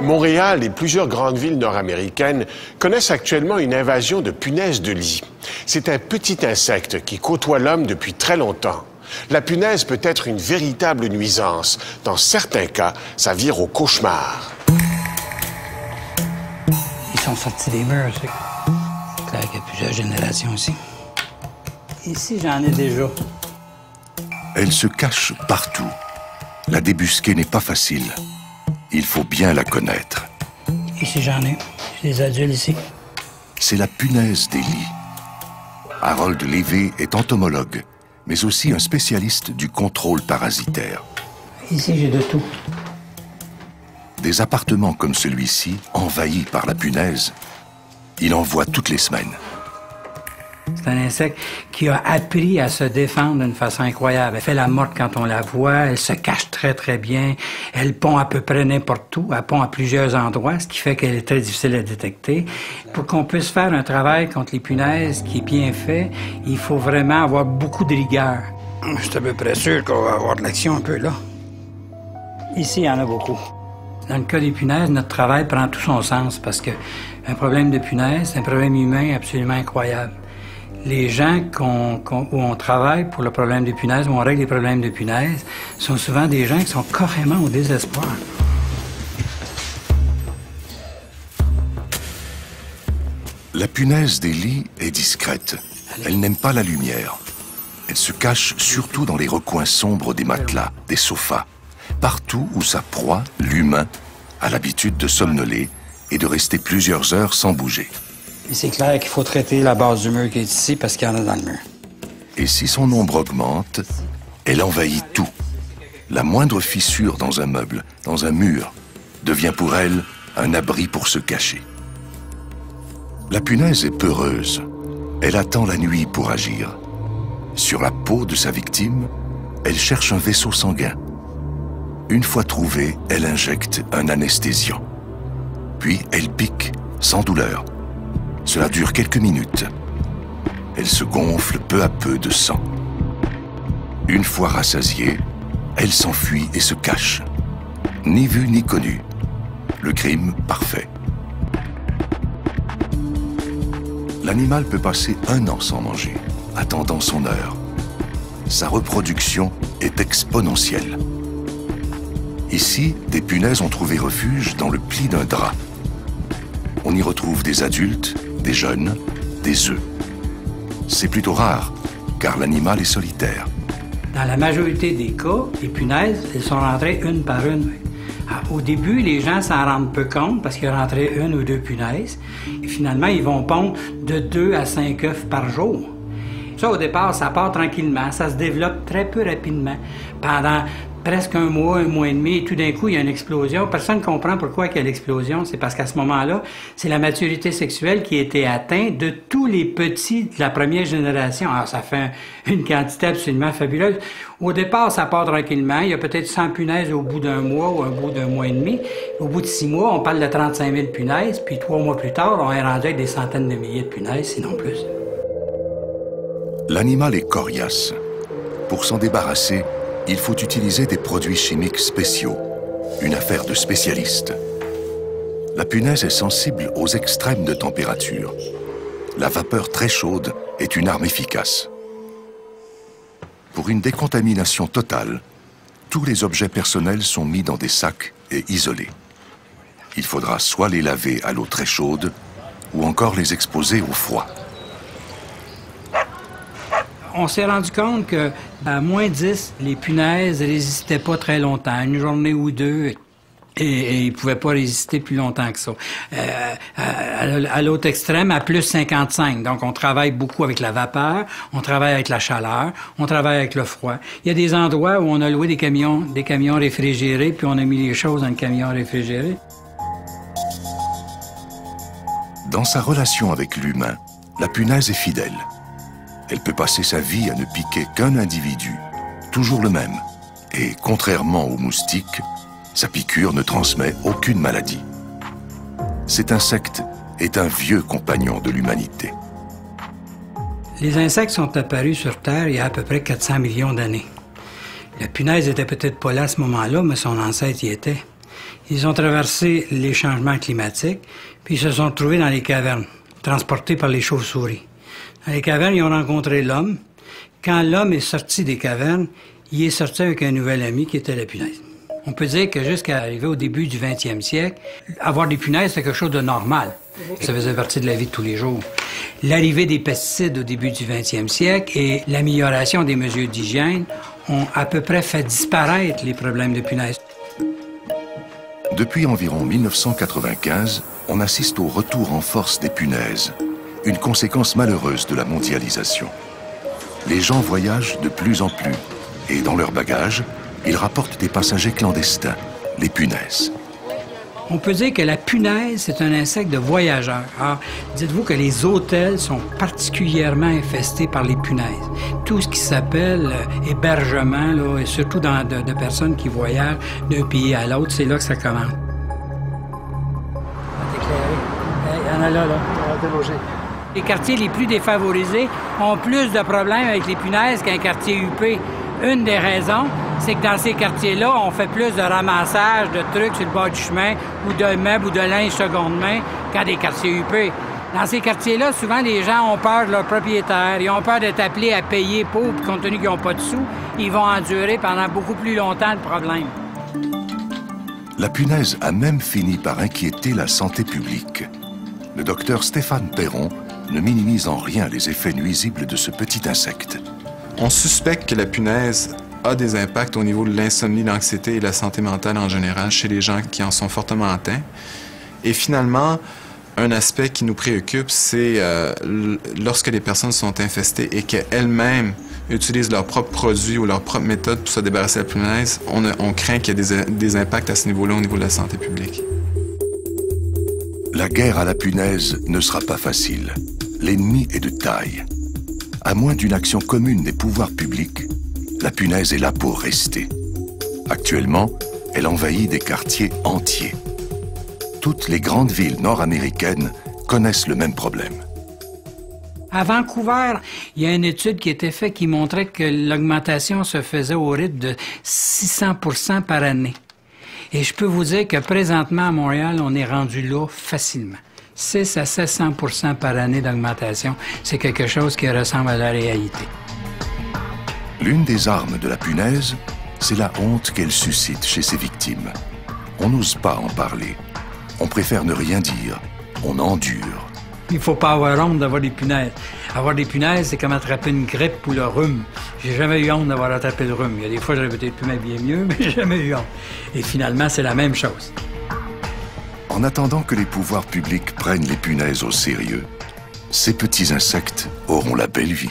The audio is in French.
Montréal et plusieurs grandes villes nord-américaines connaissent actuellement une invasion de punaises de lit. C'est un petit insecte qui côtoie l'homme depuis très longtemps. La punaise peut être une véritable nuisance. Dans certains cas, ça vire au cauchemar. Ils sont sortis des murs, c'est clair qu'il y a plusieurs générations ici. Ici, j'en ai déjà. Elle se cache partout. La débusquer n'est pas facile. Il faut bien la connaître. Ici, j'en ai. J'ai des adultes ici. C'est la punaise des lits. Harold Levy est entomologue, mais aussi un spécialiste du contrôle parasitaire. Ici, j'ai de tout. Des appartements comme celui-ci, envahis par la punaise, il en voit toutes les semaines. C'est un insecte qui a appris à se défendre d'une façon incroyable. Elle fait la morte quand on la voit, elle se cache très, très bien. Elle pond à peu près n'importe où, elle pond à plusieurs endroits, ce qui fait qu'elle est très difficile à détecter. Pour qu'on puisse faire un travail contre les punaises qui est bien fait, il faut vraiment avoir beaucoup de rigueur. Je suis à peu près sûr qu'on va avoir de l'action un peu là. Ici, il y en a beaucoup. Dans le cas des punaises, notre travail prend tout son sens parce qu'un problème de punaise, c'est un problème humain absolument incroyable. Les gens où on travaille pour le problème des punaises, où on règle les problèmes de punaises, sont souvent des gens qui sont carrément au désespoir. La punaise des lits est discrète. Elle n'aime pas la lumière. Elle se cache surtout dans les recoins sombres des matelas, des sofas, partout où sa proie, l'humain, a l'habitude de somnoler et de rester plusieurs heures sans bouger. Et c'est clair qu'il faut traiter la base du mur qui est ici parce qu'il y en a dans le mur. Et si son nombre augmente, elle envahit tout. La moindre fissure dans un meuble, dans un mur, devient pour elle un abri pour se cacher. La punaise est peureuse. Elle attend la nuit pour agir. Sur la peau de sa victime, elle cherche un vaisseau sanguin. Une fois trouvée, elle injecte un anesthésiant. Puis elle pique, sans douleur. Cela dure quelques minutes. Elle se gonfle peu à peu de sang. Une fois rassasiée, elle s'enfuit et se cache. Ni vue ni connue. Le crime parfait. L'animal peut passer 1 an sans manger, attendant son heure. Sa reproduction est exponentielle. Ici, des punaises ont trouvé refuge dans le pli d'un drap. On y retrouve des adultes, des jeunes, des œufs. C'est plutôt rare, car l'animal est solitaire. Dans la majorité des cas, les punaises, elles sont rentrées une par une. Au début, les gens s'en rendent peu compte parce qu'il rentrait 1 ou 2 punaises. Et finalement, ils vont pondre de 2 à 5 œufs par jour. Ça, au départ, ça part tranquillement. Ça se développe très peu rapidement. Pendant presque 1 mois et demi, et tout d'un coup, il y a une explosion. Personne ne comprend pourquoi il y a l'explosion. C'est parce qu'à ce moment-là, c'est la maturité sexuelle qui a été atteinte de tous les petits de la première génération. Alors, ça fait une quantité absolument fabuleuse. Au départ, ça part tranquillement. Il y a peut-être 100 punaises au bout d'1 mois ou au bout d'1 mois et demi. Au bout de 6 mois, on parle de 35 000 punaises. Puis 3 mois plus tard, on est rendu avec des centaines de milliers de punaises, sinon plus. L'animal est coriace. Pour s'en débarrasser, il faut utiliser des produits chimiques spéciaux, une affaire de spécialistes. La punaise est sensible aux extrêmes de température. La vapeur très chaude est une arme efficace. Pour une décontamination totale, tous les objets personnels sont mis dans des sacs et isolés. Il faudra soit les laver à l'eau très chaude, ou encore les exposer au froid. On s'est rendu compte qu'à moins 10, les punaises ne résistaient pas très longtemps, 1 journée ou 2, et ils ne pouvaient pas résister plus longtemps que ça. À l'autre extrême, à plus 55. Donc, on travaille beaucoup avec la vapeur, on travaille avec la chaleur, on travaille avec le froid. Il y a des endroits où on a loué des camions réfrigérés, puis on a mis les choses dans le camion réfrigéré. Dans sa relation avec l'humain, la punaise est fidèle. Elle peut passer sa vie à ne piquer qu'un individu, toujours le même. Et contrairement aux moustiques, sa piqûre ne transmet aucune maladie. Cet insecte est un vieux compagnon de l'humanité. Les insectes sont apparus sur Terre il y a à peu près 400 millions d'années. La punaise était peut-être pas là à ce moment-là, mais son ancêtre y était. Ils ont traversé les changements climatiques, puis ils se sont retrouvés dans les cavernes, transportés par les chauves-souris. Dans les cavernes, ils ont rencontré l'homme. Quand l'homme est sorti des cavernes, il est sorti avec un nouvel ami qui était la punaise. On peut dire que jusqu'à arriver au début du 20e siècle, avoir des punaises, c'était quelque chose de normal. Ça faisait partie de la vie de tous les jours. L'arrivée des pesticides au début du 20e siècle et l'amélioration des mesures d'hygiène ont à peu près fait disparaître les problèmes de punaises. Depuis environ 1995, on assiste au retour en force des punaises, une conséquence malheureuse de la mondialisation. Les gens voyagent de plus en plus et dans leurs bagages, ils rapportent des passagers clandestins, les punaises. On peut dire que la punaise, c'est un insecte de voyageurs. Alors, dites-vous que les hôtels sont particulièrement infestés par les punaises. Tout ce qui s'appelle hébergement, là, et surtout de personnes qui voyagent d'un pays à l'autre, c'est là que ça commence. Il y en a là. Les quartiers les plus défavorisés ont plus de problèmes avec les punaises qu'un quartier huppé. Une des raisons, c'est que dans ces quartiers-là, on fait plus de ramassage de trucs sur le bord du chemin ou de meubles ou de linge seconde main qu'à des quartiers huppés. Dans ces quartiers-là, souvent, les gens ont peur de leurs propriétaires. Ils ont peur d'être appelés à payer pour, puis compte tenu qu'ils n'ont pas de sous, ils vont endurer pendant beaucoup plus longtemps le problème. La punaise a même fini par inquiéter la santé publique. Le docteur Stéphane Perron ne minimise en rien les effets nuisibles de ce petit insecte. On suspecte que la punaise a des impacts au niveau de l'insomnie, l'anxiété et la santé mentale en général chez les gens qui en sont fortement atteints. Et finalement, un aspect qui nous préoccupe, c'est lorsque les personnes sont infestées et qu'elles-mêmes utilisent leurs propres produits ou leurs propres méthodes pour se débarrasser de la punaise, on craint qu'il y ait des impacts à ce niveau-là au niveau de la santé publique. La guerre à la punaise ne sera pas facile. L'ennemi est de taille. À moins d'une action commune des pouvoirs publics, la punaise est là pour rester. Actuellement, elle envahit des quartiers entiers. Toutes les grandes villes nord-américaines connaissent le même problème. À Vancouver, il y a une étude qui a été faite qui montrait que l'augmentation se faisait au rythme de 600% par année. Et je peux vous dire que présentement, à Montréal, on est rendu là facilement. 6 à 700% par année d'augmentation, c'est quelque chose qui ressemble à la réalité. L'une des armes de la punaise, c'est la honte qu'elle suscite chez ses victimes. On n'ose pas en parler. On préfère ne rien dire. On endure. Il ne faut pas avoir honte d'avoir des punaises. Avoir des punaises, c'est comme attraper une grippe ou le rhume. J'ai jamais eu honte d'avoir attrapé le rhume. Il y a des fois, j'aurais peut-être pu m'habiller mieux, mais j'ai jamais eu honte. Et finalement, c'est la même chose. En attendant que les pouvoirs publics prennent les punaises au sérieux, ces petits insectes auront la belle vie.